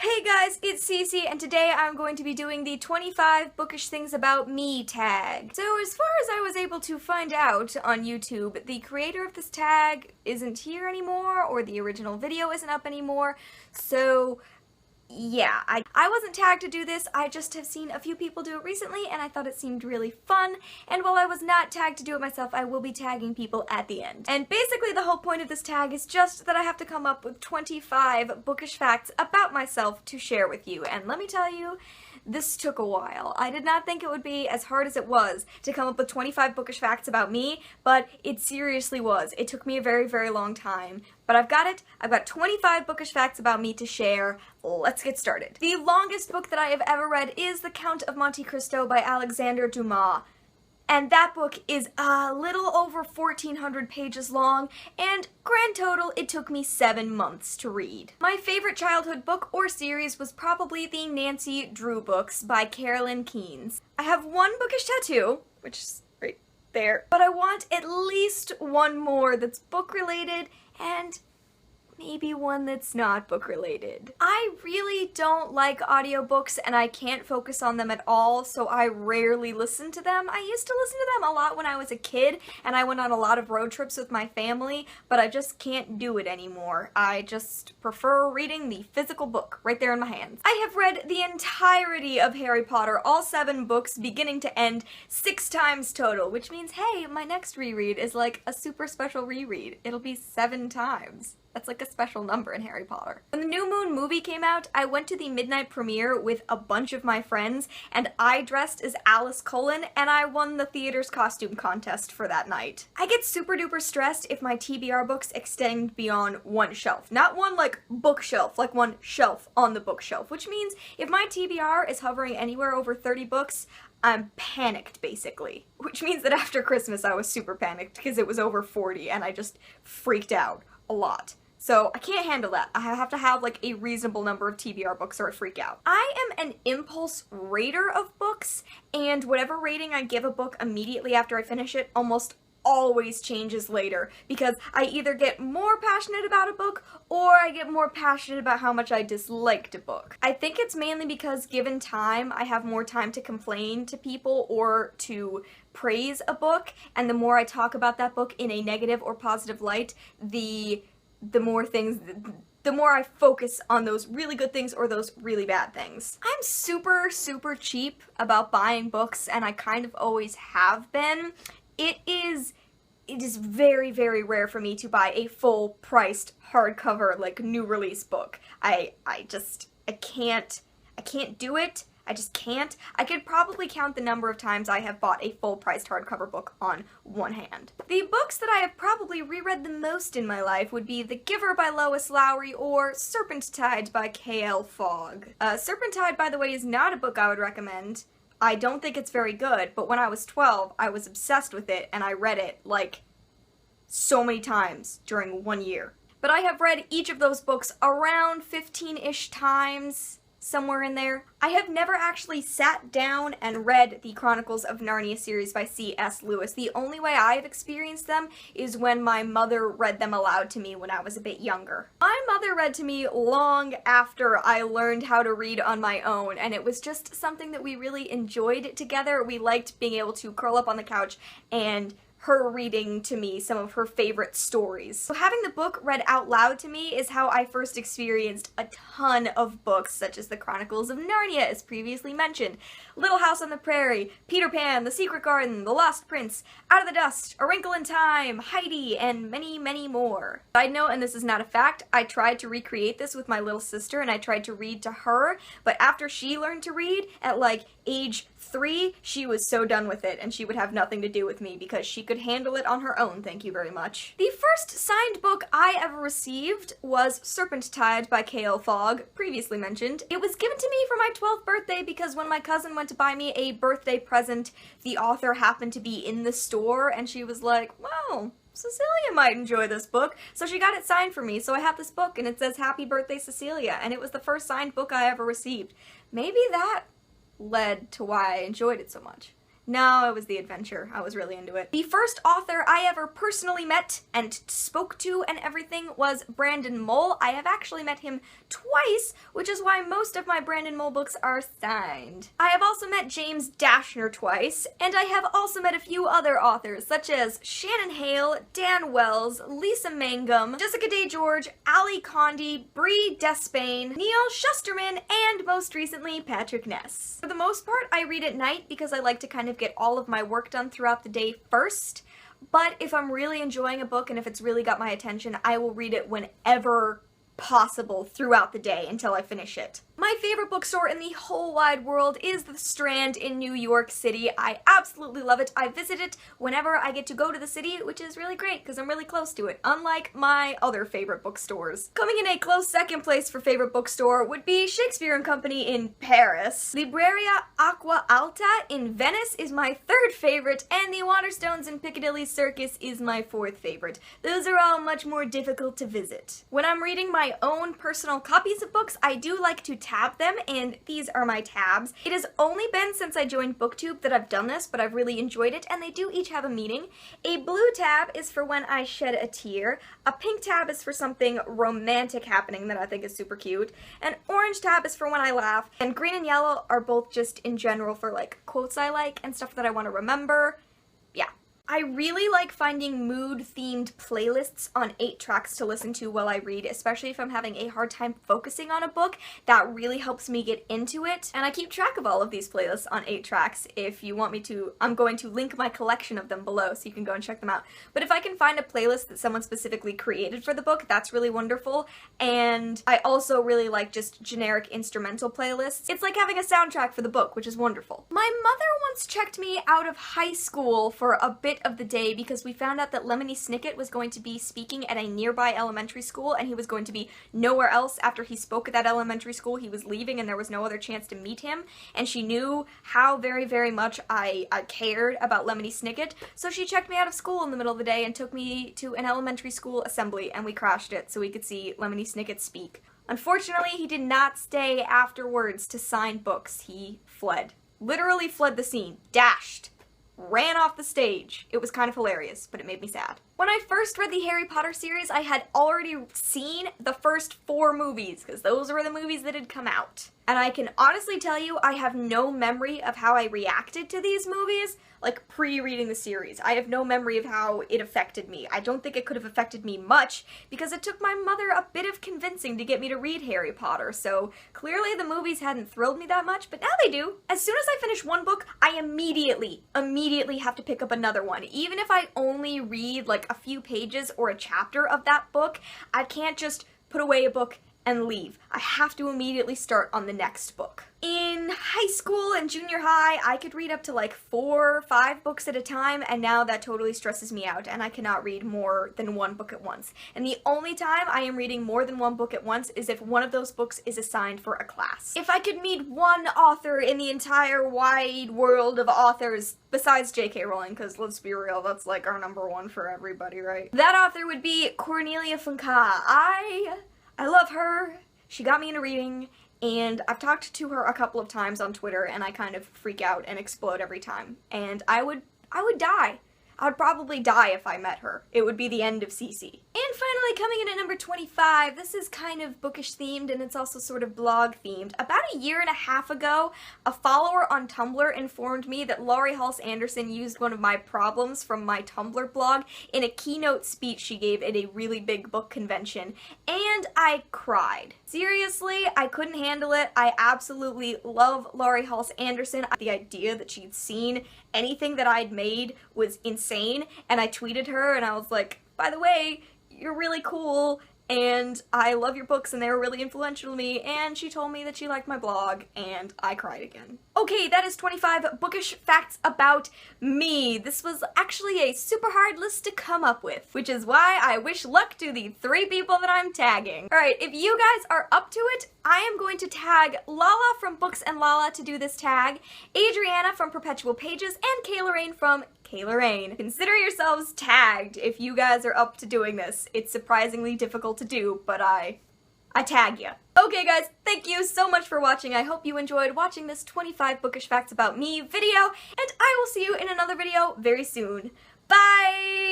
Hey guys, it's Cece, and today I'm going to be doing the 25 Bookish Things About Me tag. So as far as I was able to find out on YouTube, the creator of this tag isn't here anymore, or the original video isn't up anymore, so yeah, I wasn't tagged to do this. I just have seen a few people do it recently, and I thought it seemed really fun, and while I was not tagged to do it myself, I will be tagging people at the end. And basically the whole point of this tag is just that I have to come up with 25 bookish facts about myself to share with you, and let me tell you, this took a while. I did not think it would be as hard as it was to come up with 25 bookish facts about me, but it seriously was. It took me a very, very long time. But I've got it. I've got 25 bookish facts about me to share. Let's get started. The longest book that I have ever read is The Count of Monte Cristo by Alexander Dumas. And that book is a little over 1,400 pages long, and grand total, it took me 7 months to read. My favorite childhood book or series was probably the Nancy Drew books by Carolyn Keynes. I have one bookish tattoo, which is right there, but I want at least one more that's book-related, and maybe one that's not book-related. I really don't like audiobooks and I can't focus on them at all, so I rarely listen to them. I used to listen to them a lot when I was a kid, and I went on a lot of road trips with my family, but I just can't do it anymore. I just prefer reading the physical book right there in my hands. I have read the entirety of Harry Potter, all 7 books, beginning to end, 6 times total, which means, hey, my next reread is like a super special reread. It'll be 7 times. That's like a special number in Harry Potter. When the New Moon movie came out, I went to the midnight premiere with a bunch of my friends, and I dressed as Alice Cullen, and I won the theater's costume contest for that night. I get super duper stressed if my TBR books extend beyond one shelf. Not one like bookshelf, like one shelf on the bookshelf, which means if my TBR is hovering anywhere over 30 books, I'm panicked, basically. Which means that after Christmas I was super panicked because it was over 40 and I just freaked out a lot. So I can't handle that. I have to have like a reasonable number of TBR books or I freak out. I am an impulse rater of books, and whatever rating I give a book immediately after I finish it almost always changes later, because I either get more passionate about a book or I get more passionate about how much I disliked a book. I think it's mainly because given time, I have more time to complain to people or to praise a book, and the more I talk about that book in a negative or positive light, the more I focus on those really good things or those really bad things. I'm super, super cheap about buying books, and I kind of always have been. It is very, very rare for me to buy a full-priced hardcover, like, new release book. I can't do it. I just can't. I could probably count the number of times I have bought a full-priced hardcover book on one hand. The books that I have probably reread the most in my life would be The Giver by Lois Lowry or Serpentide by K.L. Fogg. Serpentide, by the way, is not a book I would recommend. I don't think it's very good, but when I was 12, I was obsessed with it, and I read it, like, so many times during 1 year. But I have read each of those books around 15-ish times, somewhere in there. I have never actually sat down and read the Chronicles of Narnia series by C.S. Lewis. The only way I've experienced them is when my mother read them aloud to me when I was a bit younger. My mother read to me long after I learned how to read on my own, and it was just something that we really enjoyed together. We liked being able to curl up on the couch and her reading to me some of her favorite stories. So having the book read out loud to me is how I first experienced a ton of books, such as The Chronicles of Narnia, as previously mentioned, Little House on the Prairie, Peter Pan, The Secret Garden, The Lost Prince, Out of the Dust, A Wrinkle in Time, Heidi, and many, many more. Side note, and this is not a fact, I tried to recreate this with my little sister, and I tried to read to her, but after she learned to read, at like age 3, she was so done with it, and she would have nothing to do with me because she could handle it on her own, thank you very much. The first signed book I ever received was Serpentide by K.L. Fogg, previously mentioned. It was given to me for my 12th birthday because when my cousin went to buy me a birthday present, the author happened to be in the store, and she was like, well, Cecilia might enjoy this book, so she got it signed for me, so I have this book, and it says, Happy Birthday, Cecilia, and it was the first signed book I ever received. Maybe that led to why I enjoyed it so much. No, it was the adventure. I was really into it. The first author I ever personally met and spoke to and everything was Brandon Mull. I have actually met him twice, which is why most of my Brandon Mull books are signed. I have also met James Dashner twice, and I have also met a few other authors, such as Shannon Hale, Dan Wells, Lisa Mangum, Jessica Day George, Ali Condi, Bree Despain, Neil Shusterman, and most recently, Patrick Ness. For the most part, I read at night because I like to kind of get all of my work done throughout the day first, but if I'm really enjoying a book and if it's really got my attention, I will read it whenever possible throughout the day until I finish it. My favorite bookstore in the whole wide world is the Strand in New York City. I absolutely love it. I visit it whenever I get to go to the city, which is really great because I'm really close to it, unlike my other favorite bookstores. Coming in a close second place for favorite bookstore would be Shakespeare & Company in Paris. Libreria Acqua Alta in Venice is my third favorite, and the Waterstones in Piccadilly Circus is my fourth favorite. Those are all much more difficult to visit. When I'm reading my own personal copies of books, I do like to tab them, and these are my tabs. It has only been since I joined BookTube that I've done this, but I've really enjoyed it, and they do each have a meaning. A blue tab is for when I shed a tear, a pink tab is for something romantic happening that I think is super cute, an orange tab is for when I laugh, and green and yellow are both just in general for like quotes I like and stuff that I want to remember. Yeah. I really like finding mood-themed playlists on 8-tracks to listen to while I read, especially if I'm having a hard time focusing on a book. That really helps me get into it, and I keep track of all of these playlists on 8-tracks. If you want me to, I'm going to link my collection of them below so you can go and check them out. But if I can find a playlist that someone specifically created for the book, that's really wonderful, and I also really like just generic instrumental playlists. It's like having a soundtrack for the book, which is wonderful. My mother once checked me out of high school for a bit of the day because we found out that Lemony Snicket was going to be speaking at a nearby elementary school, and he was going to be nowhere else after he spoke at that elementary school. He was leaving and there was no other chance to meet him, and she knew how very, very much I cared about Lemony Snicket, so she checked me out of school in the middle of the day and took me to an elementary school assembly, and we crashed it so we could see Lemony Snicket speak. Unfortunately, he did not stay afterwards to sign books. He fled. Literally fled the scene. Dashed. Ran off the stage. It was kind of hilarious, but it made me sad. When I first read the Harry Potter series, I had already seen the first 4 movies, because those were the movies that had come out. And I can honestly tell you, I have no memory of how I reacted to these movies, like pre-reading the series. I have no memory of how it affected me. I don't think it could have affected me much, because it took my mother a bit of convincing to get me to read Harry Potter, so clearly the movies hadn't thrilled me that much, but now they do. As soon as I finish one book, I immediately have to pick up another one. Even if I only read like a few pages or a chapter of that book, I can't just put away a book and leave. I have to immediately start on the next book. In high school and junior high, I could read up to like 4 or 5 books at a time, and now that totally stresses me out, and I cannot read more than 1 book at once. And the only time I am reading more than 1 book at once is if one of those books is assigned for a class. If I could meet one author in the entire wide world of authors, besides J.K. Rowling, because let's be real, that's like our #1 for everybody, right? That author would be Cornelia Funke. I love her. She got me into reading, and I've talked to her a couple of times on Twitter, and I kind of freak out and explode every time. And I would die. I would probably die if I met her. It would be the end of CC. And finally, coming in at number 25, this is kind of bookish themed, and it's also sort of blog themed. About a year and a half ago, a follower on Tumblr informed me that Laurie Halse Anderson used one of my problems from my Tumblr blog in a keynote speech she gave at a really big book convention, and I cried. Seriously, I couldn't handle it. I absolutely love Laurie Halse Anderson. The idea that she'd seen anything that I'd made was insane, and I tweeted her and I was like, by the way, you're really cool, and I love your books and they were really influential to me, and she told me that she liked my blog, and I cried again. Okay, that is 25 bookish facts about me. This was actually a super hard list to come up with, which is why I wish luck to the 3 people that I'm tagging. Alright, if you guys are up to it, I am going to tag Lala from BooksandLala to do this tag, Adriana from Perpetual Pages, and Kayle Rayne from Kayle Rayne. Consider yourselves tagged if you guys are up to doing this. It's surprisingly difficult to do, but I I tag you. Okay guys, thank you so much for watching. I hope you enjoyed watching this 25 bookish facts about me video, and I will see you in another video very soon. Bye!